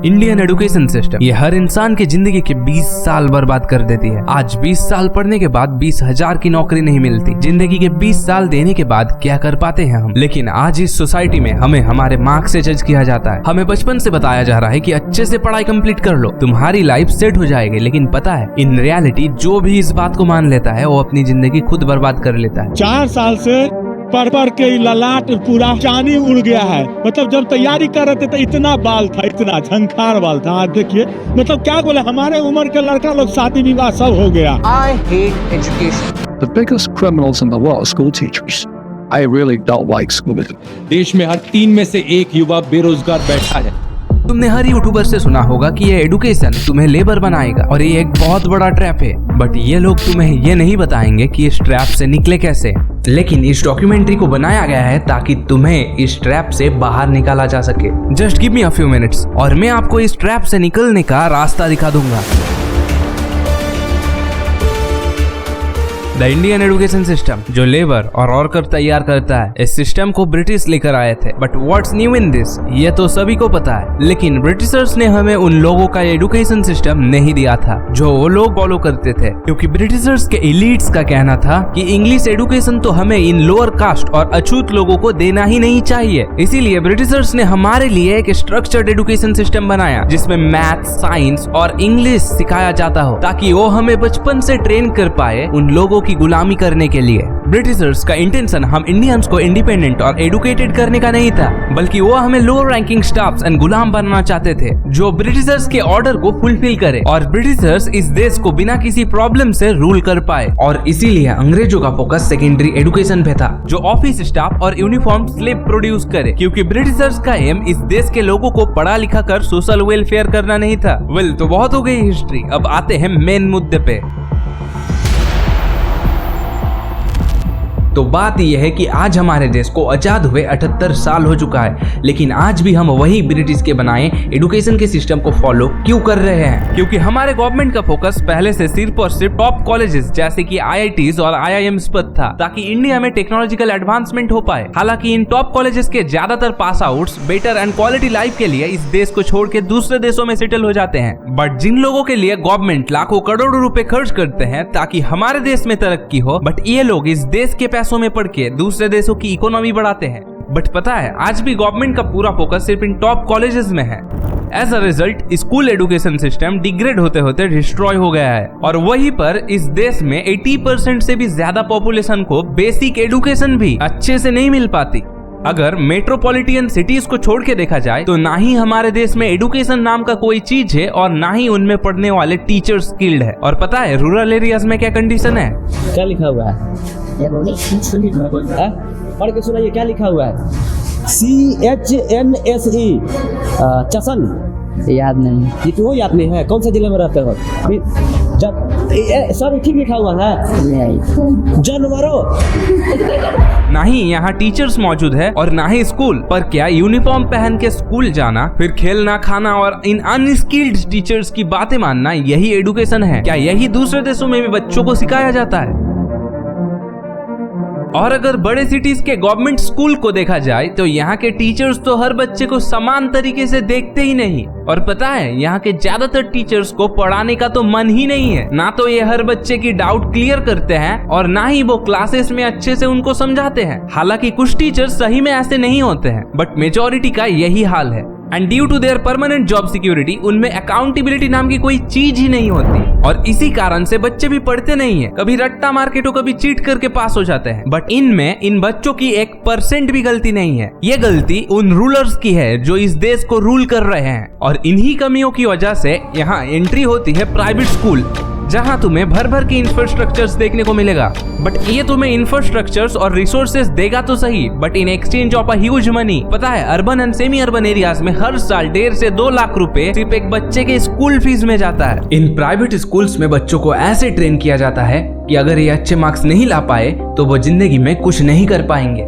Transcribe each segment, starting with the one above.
Indian education system ये हर इंसान की जिंदगी के 20 साल बर्बाद कर देती है। आज 20 साल पढ़ने के बाद 20,000 की नौकरी नहीं मिलती। जिंदगी के 20 साल देने के बाद क्या कर पाते हैं हम। लेकिन आज इस सोसाइटी में हमें हमारे मार्क्स से जज किया जाता है। हमें बचपन से बताया जा रहा है कि अच्छे से पढ़ाई कंप्लीट कर लो, तुम्हारी लाइफ सेट हो जाएगी। लेकिन पता है इन रियलिटी जो भी इस बात को मान लेता है वो अपनी जिंदगी खुद बर्बाद कर लेता है। 4 साल से पढ़ के ललाट पूरा चांदी उड़ गया है। मतलब जब तैयारी कर रहे थे तो इतना बाल था, इतना झंखार बाल था। आज देखिए मतलब क्या बोले, हमारे उम्र के लड़का लोग शादी विवाह सब हो गया। I hate education. The biggest criminals in the world are school teachers. I really don't like school. देश में हर 3 में से 1 युवा बेरोजगार बैठा है। तुमने हर यूट्यूबर से सुना होगा कि ये एजुकेशन तुम्हें लेबर बनाएगा और ये एक बहुत बड़ा ट्रैप है। बट ये लोग तुम्हें ये नहीं बताएंगे कि इस ट्रैप से निकले कैसे। लेकिन इस डॉक्यूमेंट्री को बनाया गया है ताकि तुम्हें इस ट्रैप से बाहर निकाला जा सके। Just give me a few minutes और मैं आपको इस ट्रैप से निकलने का रास्ता दिखा दूंगा। द इंडियन एजुकेशन सिस्टम जो लेबर और वर्कर तैयार करता है, इस सिस्टम को ब्रिटिश लेकर आए थे। But what's new in this, ये तो सभी को पता है। लेकिन ब्रिटिशर्स ने हमें उन लोगों का एजुकेशन सिस्टम नहीं दिया था जो वो लोग फॉलो करते थे, क्योंकि ब्रिटिशर्स के एलिट्स का कहना था कि इंग्लिश एजुकेशन तो हमें इन लोअर कास्ट और अछूत लोगों को देना ही नहीं चाहिए। इसीलिए ब्रिटिशर्स ने हमारे लिए एक स्ट्रक्चर्ड एजुकेशन सिस्टम बनाया जिसमें मैथ, साइंस और इंग्लिश सिखाया जाता हो, ताकि वो हमें बचपन से ट्रेन कर पाए उन लोगों की गुलामी करने के लिए। ब्रिटिशर्स का इंटेंशन हम इंडियंस को इंडिपेंडेंट और एडुकेटेड करने का नहीं था, बल्कि वो हमें लोअर रैंकिंग स्टाफ्स एंड गुलाम बनाना चाहते थे जो ब्रिटिशर्स के ऑर्डर को फुलफिल करे और ब्रिटिशर्स इस देश को बिना किसी प्रॉब्लम से रूल कर पाए। और इसीलिए अंग्रेजों का फोकस सेकेंडरी एजुकेशन पे था जो ऑफिस स्टाफ और यूनिफॉर्म स्लेव प्रोड्यूस करे, क्योंकि ब्रिटिशर्स का एम इस देश के लोगों को पढ़ा लिखा कर सोशल वेलफेयर करना नहीं था। वेल तो बहुत हो गई हिस्ट्री, अब आते हैं मेन मुद्दे पे। तो बात यह है कि आज हमारे देश को आजाद हुए 78 साल हो चुका है, लेकिन आज भी हम वही ब्रिटिश के बनाए एजुकेशन के सिस्टम को फॉलो क्यों कर रहे हैं? क्योंकि हमारे गवर्नमेंट का फोकस पहले से सिर्फ और सिर्फ टॉप कॉलेजेस जैसे कि IITs और IIMs पर था, ताकि इंडिया में टेक्नोलॉजिकल एडवांसमेंट हो पाए। हालांकि इन टॉप कॉलेजेस के ज्यादातर pass outs better and quality life के लिए इस देश को छोड़ के दूसरे देशों में सेटल हो जाते हैं। बट जिन लोगों के लिए गवर्नमेंट लाखों करोड़ों रुपए खर्च करते हैं ताकि हमारे देश में तरक्की हो, बट ये लोग इस देश के पैसों में पढ़ के दूसरे देशों की इकोनॉमी बढ़ाते हैं। बट पता है आज भी गवर्नमेंट का पूरा फोकस सिर्फ इन टॉप कॉलेजेस में है। As a result school education system degrade होते होते डिस्ट्रॉय हो गया है और वहीं पर इस देश में 80% से भी ज्यादा पॉपुलेशन को बेसिक एजुकेशन भी अच्छे से नहीं मिल पाती। अगर मेट्रोपॉलिटन सिटीज को छोड़ के देखा जाए तो ना ही हमारे देश में एजुकेशन नाम का कोई चीज है और ना ही उनमें पढ़ने वाले टीचर्स स्किल्ड है। और पता है रूरल एरियाज में क्या कंडीशन है? क्या लिखा हुआ है? पढ़ के सुनाइए, क्या लिखा हुआ है? CHNSE चसन। याद नहीं। ये क्यों याद नहीं है? कौन सा जिले में रहते हो? सब ठीक लिखा हुआ है। जानवरों ना ही यहाँ टीचर्स मौजूद है और ना ही स्कूल पर। क्या यूनिफॉर्म पहन के स्कूल जाना, फिर खेलना, खाना और इन अनस्किल्ड टीचर्स की बातें मानना यही एजुकेशन है? क्या यही दूसरे देशों में भी बच्चों को सिखाया जाता है? और अगर बड़े सिटीज के गवर्नमेंट स्कूल को देखा जाए तो यहाँ के टीचर्स तो हर बच्चे को समान तरीके से देखते ही नहीं। और पता है यहाँ के ज्यादातर टीचर्स को पढ़ाने का तो मन ही नहीं है। ना तो ये हर बच्चे की डाउट क्लियर करते हैं और ना ही वो क्लासेस में अच्छे से उनको समझाते हैं। हालांकि कुछ टीचर्स सही में ऐसे नहीं होते हैं, बट मेजोरिटी का यही हाल है। And due to their permanent job security उनमें अकाउंटेबिलिटी नाम की कोई चीज ही नहीं होती और इसी कारण से बच्चे भी पढ़ते नहीं है। कभी रट्टा मार के तो कभी चीट करके पास हो जाते हैं। बट इनमें इन बच्चों की 1% भी गलती नहीं है। ये गलती उन रूलर्स की है जो इस देश को रूल कर रहे हैं। और इन्हीं कमियों की वजह से यहाँ एंट्री होती है प्राइवेट स्कूल, जहां तुम्हें भर भर के इंफ्रास्ट्रक्चर्स देखने को मिलेगा। बट ये तुम्हें इंफ्रास्ट्रक्चर्स और रिसोर्सेज देगा तो सही, but in exchange of a huge money. पता है urban and semi urban areas में हर साल 1.5 से 2 लाख रुपए सिर्फ एक बच्चे के स्कूल फीस में जाता है। इन प्राइवेट स्कूल्स में बच्चों को ऐसे ट्रेन किया जाता है कि अगर ये अच्छे मार्क्स नहीं ला पाए तो वो जिंदगी में कुछ नहीं कर पाएंगे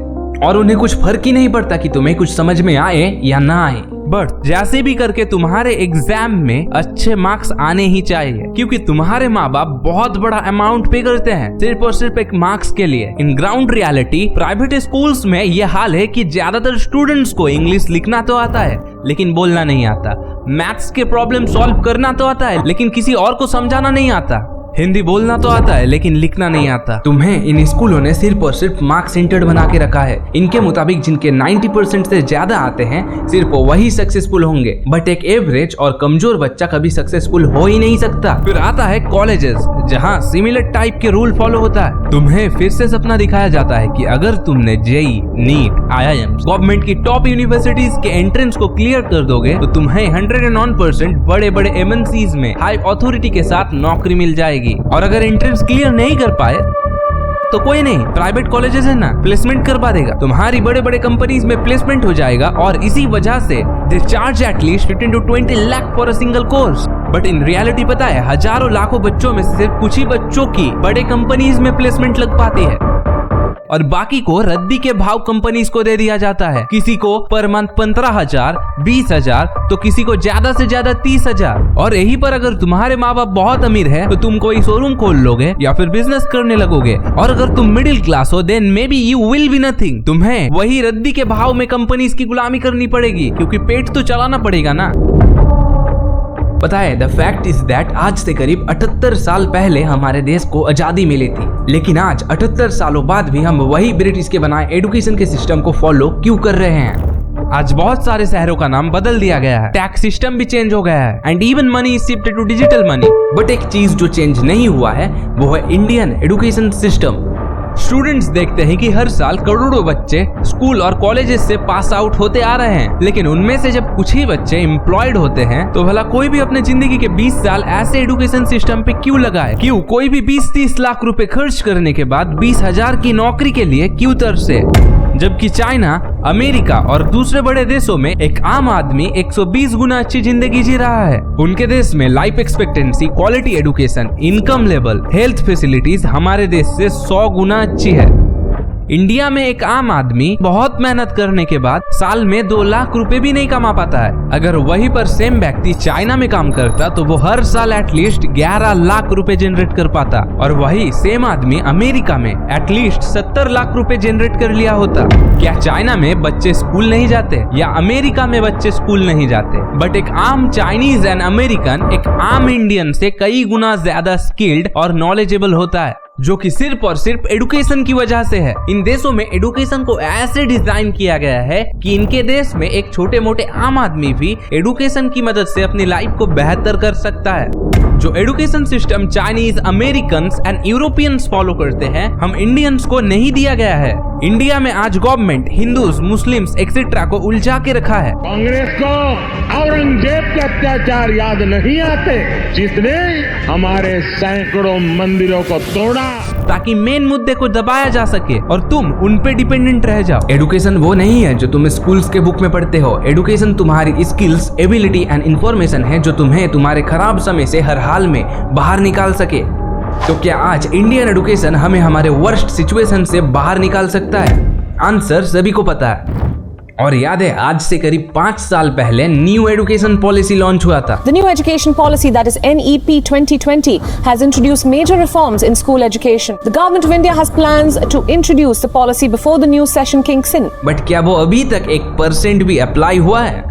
और उन्हें कुछ फर्क ही नहीं पड़ता कि तुम्हें कुछ समझ में आए या ना आए। बट जैसे भी करके तुम्हारे एग्जाम में अच्छे मार्क्स आने ही चाहिए, क्योंकि तुम्हारे माँ बाप बहुत बड़ा अमाउंट पे करते हैं सिर्फ और सिर्फ एक मार्क्स के लिए। In ground reality private schools में यह हाल है कि ज्यादातर स्टूडेंट्स को इंग्लिश लिखना तो आता है लेकिन बोलना नहीं आता, मैथ्स के प्रॉब्लम सॉल्व करना तो आता है लेकिन किसी और को समझाना नहीं आता, हिंदी बोलना तो आता है लेकिन लिखना नहीं आता। तुम्हें इन स्कूलों ने सिर्फ और सिर्फ मार्क सेंटर्ड बना के रखा है। इनके मुताबिक जिनके 90% से ज्यादा आते हैं सिर्फ वही सक्सेसफुल होंगे, बट एक एवरेज और कमजोर बच्चा कभी सक्सेसफुल हो ही नहीं सकता। फिर आता है कॉलेजेस, जहाँ सिमिलर टाइप के रूल फॉलो होता है। तुम्हें फिर से सपना दिखाया जाता है कि अगर तुमने जेई, नीट, IIM, गवर्नमेंट की टॉप यूनिवर्सिटीज के एंट्रेंस को क्लियर कर दोगे तो तुम्हें 109% बड़े बड़े MNCs में हाई अथॉरिटी के साथ नौकरी मिल जाएगी। और अगर एंट्रेंस क्लियर नहीं कर पाए तो कोई नहीं, प्राइवेट कॉलेजेस है ना, प्लेसमेंट करवा देगा, तुम्हारी बड़े बड़े कंपनीज में प्लेसमेंट हो जाएगा। और इसी वजह से they charge at least 15 to 20 lakh for a single course. But in reality पता है, हजारों लाखों बच्चों में से सिर्फ कुछ ही बच्चों की बड़े कंपनीज में प्लेसमेंट लग पाती है और बाकी को रद्दी के भाव कंपनीज को दे दिया जाता है। किसी को पर मंथ 15,000, 20,000 तो किसी को ज्यादा से ज्यादा 30,000। और यही पर अगर तुम्हारे माँ बाप बहुत अमीर है तो तुम कोई शोरूम खोल लोगे या फिर बिजनेस करने लगोगे। और अगर तुम मिडिल क्लास हो then maybe you will be nothing. तुम्हें वही रद्दी के भाव में कंपनीज की गुलामी करनी पड़ेगी, क्योंकि पेट तो चलाना पड़ेगा ना। पता है, द फैक्ट इज दैट आज से करीब 78 साल पहले हमारे देश को आजादी मिली थी, लेकिन आज 78 सालों बाद भी हम वही ब्रिटिश के बनाए एजुकेशन के सिस्टम को फॉलो क्यों कर रहे हैं। आज बहुत सारे शहरों का नाम बदल दिया गया है, टैक्स सिस्टम भी चेंज हो गया है and even money is shifted to digital money. But एक चीज जो चेंज नहीं हुआ है वो है इंडियन एजुकेशन सिस्टम। स्टूडेंट्स देखते हैं कि हर साल करोड़ों बच्चे स्कूल और कॉलेजेस से पास आउट होते आ रहे हैं, लेकिन उनमें से जब कुछ ही बच्चे एम्प्लॉयड होते हैं तो भला कोई भी अपने जिंदगी के 20 साल ऐसे एजुकेशन सिस्टम पे क्यों लगाए? क्यों कोई भी 20-30 लाख रुपए खर्च करने के बाद 20,000 की नौकरी के लिए क्यों तरसे? जबकि चाइना, अमेरिका और दूसरे बड़े देशों में एक आम आदमी 120 गुना अच्छी जिंदगी जी रहा है। उनके देश में life expectancy, quality education, income level, health facilities हमारे देश से 100 गुना अच्छी है। इंडिया में एक आम आदमी बहुत मेहनत करने के बाद साल में 2 लाख रुपए भी नहीं कमा पाता है। अगर वही पर सेम व्यक्ति चाइना में काम करता तो वो हर साल एटलीस्ट 11 लाख रुपए जनरेट कर पाता, और वही सेम आदमी अमेरिका में एटलीस्ट 70 लाख रुपए जनरेट कर लिया होता। क्या चाइना में बच्चे स्कूल नहीं जाते या अमेरिका में बच्चे स्कूल नहीं जाते? बट एक आम चाइनीज एंड अमेरिकन एक आम इंडियन से कई गुना ज्यादा स्किल्ड और नॉलेजेबल होता है, जो कि सिर्फ और सिर्फ एजुकेशन की वजह से है। इन देशों में एजुकेशन को ऐसे डिजाइन किया गया है कि इनके देश में एक छोटे मोटे आम आदमी भी एजुकेशन की मदद से अपनी लाइफ को बेहतर कर सकता है। जो education system Chinese, American and Europeans follow करते हैं, हम इंडियंस को नहीं दिया गया है। इंडिया में आज गवर्नमेंट हिंदूज, मुस्लिम्स एक्सेट्रा को उलझा के रखा है। कांग्रेस को औरंगजेब के अत्याचार याद नहीं आते, जिसने हमारे सैकड़ों मंदिरों को तोड़ा, ताकि मेन मुद्दे को दबाया जा सके और तुम उन पे डिपेंडेंट रह जाओ। एजुकेशन वो नहीं है जो तुम स्कूल्स के बुक में पढ़ते हो। एजुकेशन तुम्हारी स्किल्स, एबिलिटी एंड इंफॉर्मेशन है जो तुम्हें तुम्हारे खराब समय से हर हाल में बाहर निकाल सके। तो क्या आज इंडियन एजुकेशन हमें हमारे वर्स्ट सिचुएशन से बाहर निकाल सकता है? आंसर सभी को पता है। और याद है, आज से करीब 5 साल पहले न्यू एजुकेशन पॉलिसी लॉन्च हुआ था। The new education policy, that is NEP 2020, has introduced major reforms in school education. The government of India has plans to introduce the policy before the new session kicks in. But क्या वो अभी तक 1% भी apply हुआ है?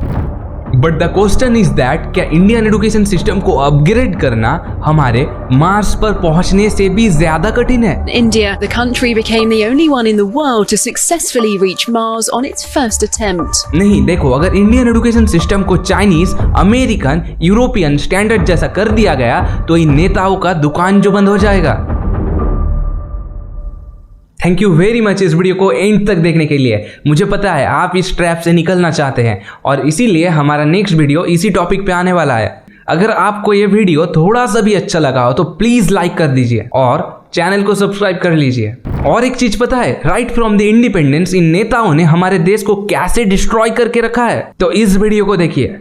But the question is that क्या Indian education system को upgrade करना हमारे मार्स पर पहुंचने से भी ज्यादा कठिन है? India, the country, became the only one in the world to successfully reach Mars on its first attempt. नहीं, देखो, अगर इंडियन एजुकेशन सिस्टम को चाइनीज, अमेरिकन, यूरोपियन स्टैंडर्ड जैसा कर दिया गया तो इन नेताओं का दुकान जो बंद हो जाएगा। थैंक यू वेरी मच इस वीडियो को एंड तक देखने के लिए। मुझे पता है आप इस ट्रैप से निकलना चाहते हैं और इसीलिए हमारा नेक्स्ट वीडियो इसी टॉपिक पे आने वाला है। अगर आपको ये वीडियो थोड़ा सा भी अच्छा लगा हो तो प्लीज लाइक कर दीजिए और चैनल को सब्सक्राइब कर लीजिए। और एक चीज पता है, right from the independence in नेताओं ने हमारे देश को कैसे डिस्ट्रॉय करके रखा है, तो इस वीडियो को देखिए।